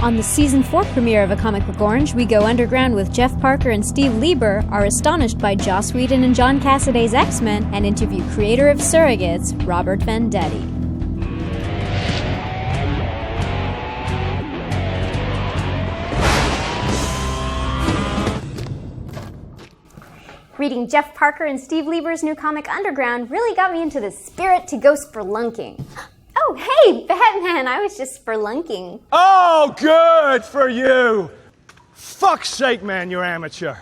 On the Season 4 premiere of A Comic Book Orange, we go underground with Jeff Parker and Steve Lieber, are astonished by Joss Whedon and John Cassaday's X-Men, and interview creator of Surrogates, Robert Venditti. Reading Jeff Parker and Steve Lieber's new comic Underground really got me into the spirit to go spelunking. Oh, hey, Batman, I was just spelunking. Oh, good for you! Fuck's sake, man, you're amateur.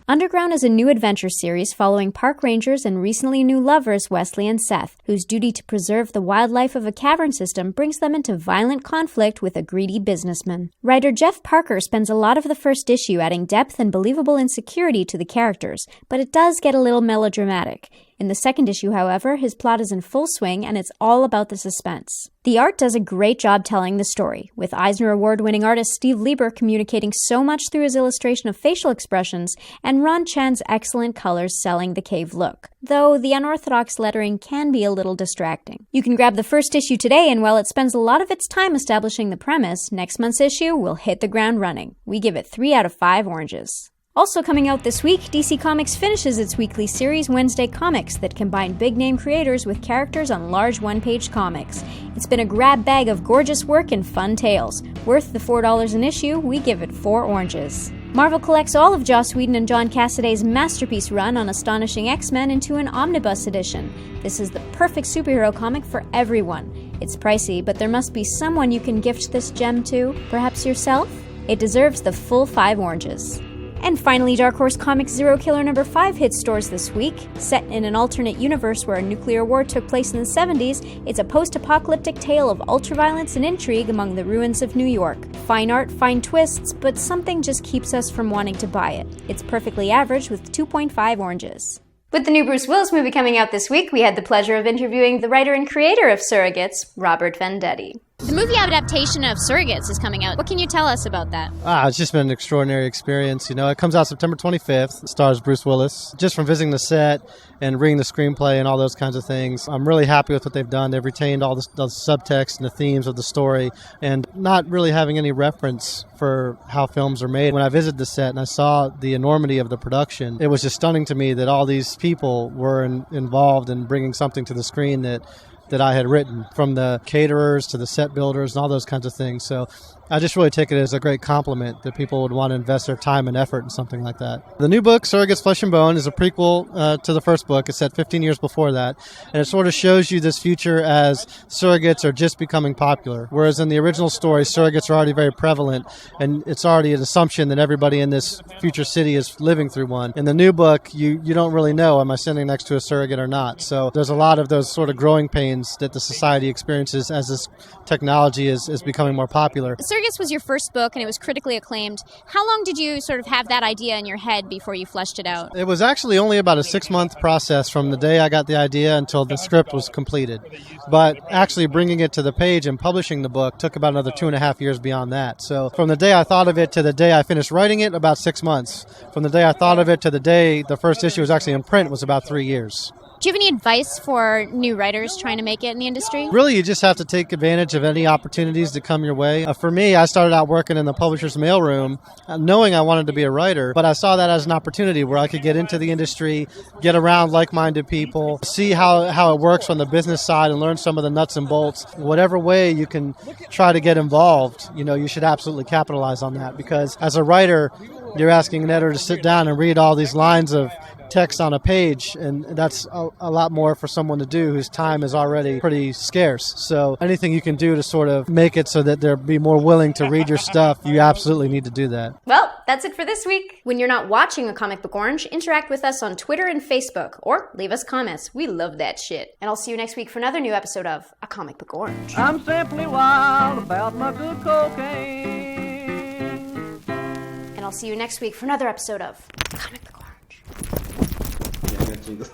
Underground is a new adventure series following park rangers and recently new lovers Wesley and Seth, whose duty to preserve the wildlife of a cavern system brings them into violent conflict with a greedy businessman. Writer Jeff Parker spends a lot of the first issue adding depth and believable insecurity to the characters, but it does get a little melodramatic. In the second issue, however, his plot is in full swing and it's all about the suspense. The art does a great job telling the story, with Eisner Award-winning artist Steve Lieber communicating so much through his illustration of facial expressions, and Ron Chan's excellent colors selling the cave look, though the unorthodox lettering can be a little distracting. You can grab the first issue today, and while it spends a lot of its time establishing the premise, next month's issue will hit the ground running. We give it 3 out of 5 oranges. Also coming out this week, DC Comics finishes its weekly series Wednesday Comics that combine big-name creators with characters on large one-page comics. It's been a grab bag of gorgeous work and fun tales. Worth the $4 an issue, we give it 4 oranges. Marvel collects all of Joss Whedon and John Cassaday's masterpiece run on Astonishing X-Men into an omnibus edition. This is the perfect superhero comic for everyone. It's pricey, but there must be someone you can gift this gem to. Perhaps yourself? It deserves the full 5 oranges. And finally, Dark Horse Comics Zero Killer number 5 hit stores this week. Set in an alternate universe where a nuclear war took place in the 70s, it's a post-apocalyptic tale of ultraviolence and intrigue among the ruins of New York. Fine art, fine twists, but something just keeps us from wanting to buy it. It's perfectly average with 2.5 oranges. With the new Bruce Willis movie coming out this week, we had the pleasure of interviewing the writer and creator of Surrogates, Robert Venditti. The movie adaptation of Surrogates is coming out. What can you tell us about that? It's just been an extraordinary experience. You know, it comes out September 25th. It stars Bruce Willis. Just from visiting the set and reading the screenplay and all those kinds of things, I'm really happy with what they've done. They've retained all the subtext and the themes of the story and not really having any reference for how films are made. When I visited the set and I saw the enormity of the production, it was just stunning to me that all these people were involved in bringing something to the screen that I had written, from the caterers to the set builders and all those kinds of things. So I just really take it as a great compliment that people would want to invest their time and effort in something like that. The new book, Surrogates Flesh and Bone, is a prequel to the first book. It's set 15 years before that. And it sort of shows you this future as surrogates are just becoming popular. Whereas in the original story, surrogates are already very prevalent, and it's already an assumption that everybody in this future city is living through one. In the new book, you don't really know, am I sitting next to a surrogate or not? So there's a lot of those sort of growing pains that the society experiences as this technology is becoming more popular. Surrogates was your first book, and it was critically acclaimed. How long did you sort of have that idea in your head before you fleshed it out? It was actually only about a 6-month process from the day I got the idea until the script was completed. But actually bringing it to the page and publishing the book took about another 2.5 years beyond that. So from the day I thought of it to the day I finished writing it, about 6 months. From the day I thought of it to the day the first issue was actually in print was about 3 years. Do you have any advice for new writers trying to make it in the industry? Really, you just have to take advantage of any opportunities that come your way. For me, I started out working in the publisher's mailroom, knowing I wanted to be a writer, but I saw that as an opportunity where I could get into the industry, get around like-minded people, see how it works on the business side and learn some of the nuts and bolts. Whatever way you can try to get involved, you should absolutely capitalize on that, because as a writer, you're asking an editor to sit down and read all these lines of text on a page, and that's a lot more for someone to do whose time is already pretty scarce. So anything you can do to sort of make it so that they'll be more willing to read your stuff, you absolutely need to do that. Well, that's it for this week. When you're not watching A Comic Book Orange, interact with us on Twitter and Facebook, or leave us comments. We love that shit. And I'll see you next week for another new episode of A Comic Book Orange. I'm simply wild about my good cocaine. And I'll see you next week for another episode of A Comic Book Orange. Ja, ja, chingas.